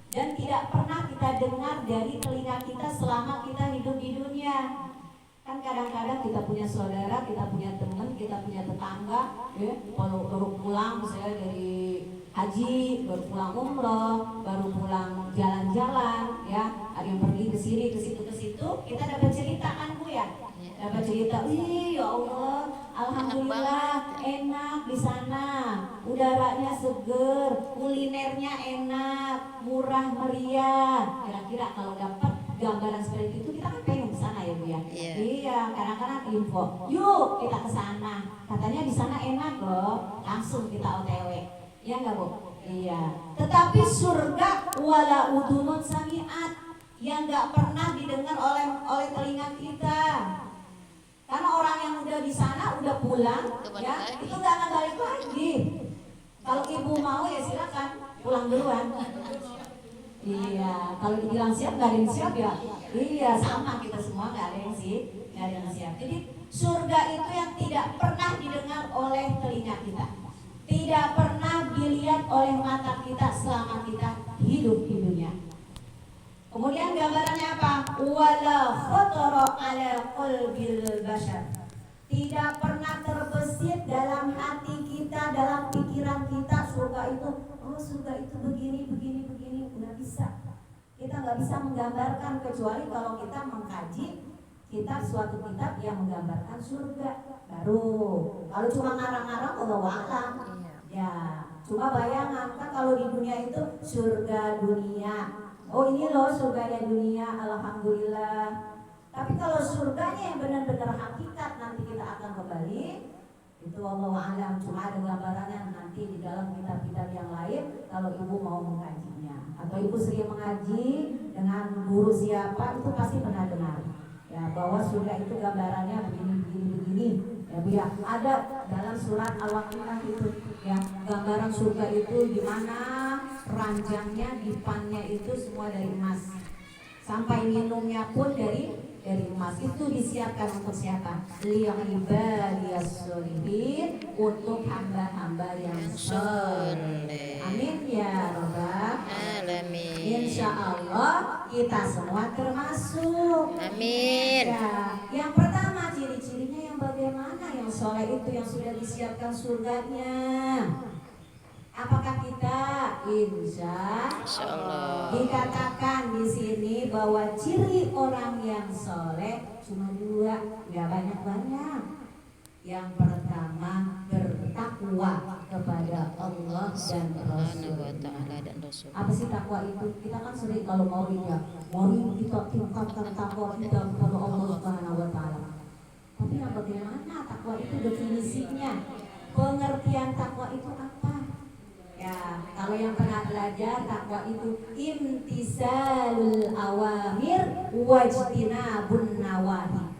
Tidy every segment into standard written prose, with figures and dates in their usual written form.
dan tidak pernah kita dengar dari telinga kita selama kita hidup di dunia. Kan kadang-kadang kita punya saudara, kita punya teman, kita punya tetangga, ya, baru pulang misalnya dari haji, baru pulang umroh, baru pulang jalan-jalan, ya, ada yang pergi ke sini, ke situ, kita dapat cerita kan Bu ya, dapat cerita, ya Allah, alhamdulillah enak di sana, udaranya seger, kulinernya enak, murah meriah. Kira-kira kalau dapat gambaran seperti itu kita kan pengen ke sana ya Bu ya. Iya, kadang-kadang info, yuk kita ke sana. Katanya di sana enak loh, langsung kita OTW. Ya enggak Bu? Iya. Tetapi surga wala udunun sami'at, yang enggak pernah didengar oleh telinga kita. Karena orang yang udah di sana udah pulang, ya itu nggak akan balik lagi. Kalau ibu mau ya silakan pulang duluan. Iya, kalau dibilang siap nggak ada yang siap ya. Iya, sama kita semua nggak ada yang siap. Jadi surga itu yang tidak pernah didengar oleh telinga kita, tidak pernah dilihat oleh mata kita selama kita hidup di dunia. Kemudian gambarannya apa? Wala khatara ala qalbil bashar. Tidak pernah terbesit dalam hati kita, dalam pikiran kita surga itu, oh surga itu begini, nggak bisa. Kita nggak bisa menggambarkan kecuali kalau kita mengkaji kitab suatu kitab yang menggambarkan surga. Baru kalau cuma ngarang-ngarang Allah a'lam. Ya, cuma bayangan kan kalau di dunia itu surga dunia. Oh ini loh surganya dunia, alhamdulillah. Tapi kalau surganya yang benar-benar hakikat nanti kita akan kembali, itu Allah a'lam, cuma ada gambarannya nanti di dalam kitab-kitab yang lain kalau ibu mau mengkajinya. Atau ibu sering mengaji dengan guru siapa itu pasti pernah dengar. Ya bahwa surga itu gambarannya begini. Ya Bu ya, ada dalam surat Al-Waqiah itu ya, gambaran surga itu di mana ranjangnya, dipannya itu semua dari emas. Sampai minumnya pun dari emas. Itu disiapkan untuk siapa? Li'ibadiyas sholihin, untuk hamba-hamba yang soleh. Amin ya rabbal alamin. Insya Allah kita semua termasuk. Amin. Ya, yang pertama ciri-cirinya yang bagaimana yang soleh itu yang sudah disiapkan surganya. Apakah kita? Insya Allah. Dikatakan di sini bahwa ciri orang yang soleh cuma dua, nggak banyak-banyak. Yang pertama bertakwa kepada Allah dan Rasul. Apa sih takwa itu? Kita kan sering kalau mau ya, kita tingkatkan takwa kita kepada Allah Subhanahu Wa Taala. Tapi bagaimana takwa itu definisinya? Pengertian takwa itu apa? Ya, kalau yang pernah belajar takwa itu imtisalul awamir wajtinabun nawahi.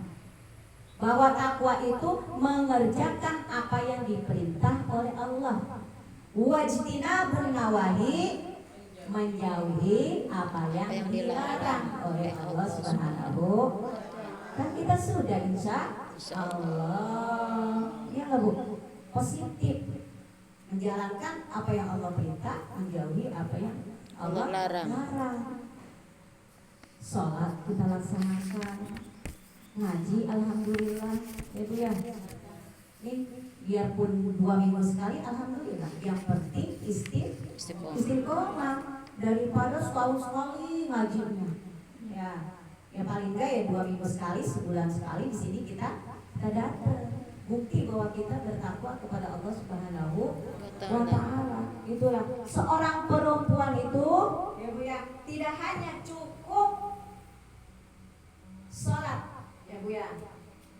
Bahwa takwa itu mengerjakan apa yang diperintah oleh Allah. Wajtinabun nawahi, menjauhi apa yang dilarang oleh Allah Subhanahu. Kan kita sudah insya Allah. Ya enggak Bu? Positif. Menjalankan apa yang Allah perintah, menjauhi apa yang Allah larang. Sholat kita laksanakan, ngaji alhamdulillah, itu ya. Ini biarpun 2 minggu sekali alhamdulillah. Yang penting istiqomah daripada setahun sekali ngajinya. Ya paling enggak ya 2 minggu sekali, sebulan sekali di sini kita datang. Bukti bahwa kita bertakwa kepada Allah Subhanahu wa Ta'ala. Itulah seorang perempuan itu ya Bu ya, tidak hanya cukup sholat ya Bu ya.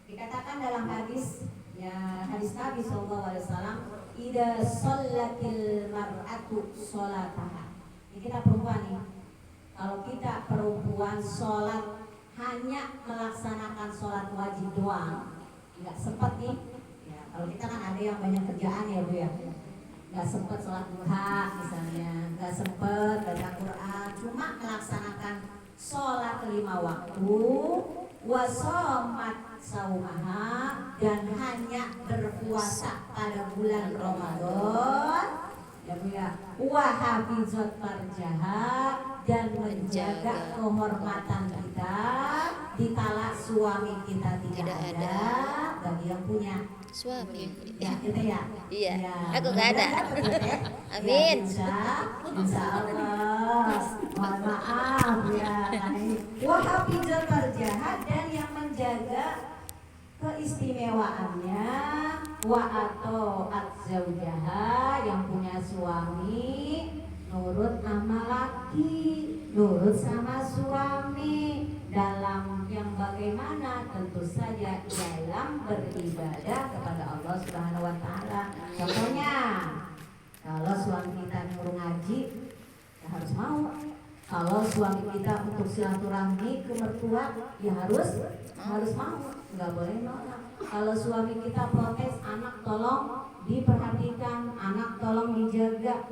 Dikatakan dalam hadis ya, hadis Nabi SAW, idza shallatil mar'atu sholataha. Ini kita perempuan nih. Kalau kita perempuan sholat hanya melaksanakan sholat wajib doang, nggak sempat nih ya, kalau kita kan ada yang banyak kerjaan ya Bu ya, nggak sempat sholat duha misalnya, nggak sempat baca Quran, cuma melaksanakan sholat 5 waktu, wasomat saumaha, dan hanya berpuasa pada bulan Ramadan ya. Wa hafizat farjaha, dan menjaga kehormatan kita dikala suami kita tidak ada bagi yang punya suami. ya kita ya. Iya. Ya, Aku nggak ada. Ya, Amin. insya Allah. Mohon maaf ya. Wa hafizat farjaha, dan yang menjaga keistimewaannya, wa atau zaujaha, yang punya suami nurut sama laki, nurut sama suami dalam yang bagaimana, tentu saja dalam beribadah kepada Allah Subhanahu wa taala. Contohnya, kalau suami kita nyuruh ngaji, ya harus mau. Kalau suami kita untuk silaturahmi ke mertua, ya harus mau, nggak boleh nolak. Kalau suami kita protes, anak tolong diperhatikan, anak tolong dijaga,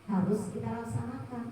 harus kita laksanakan.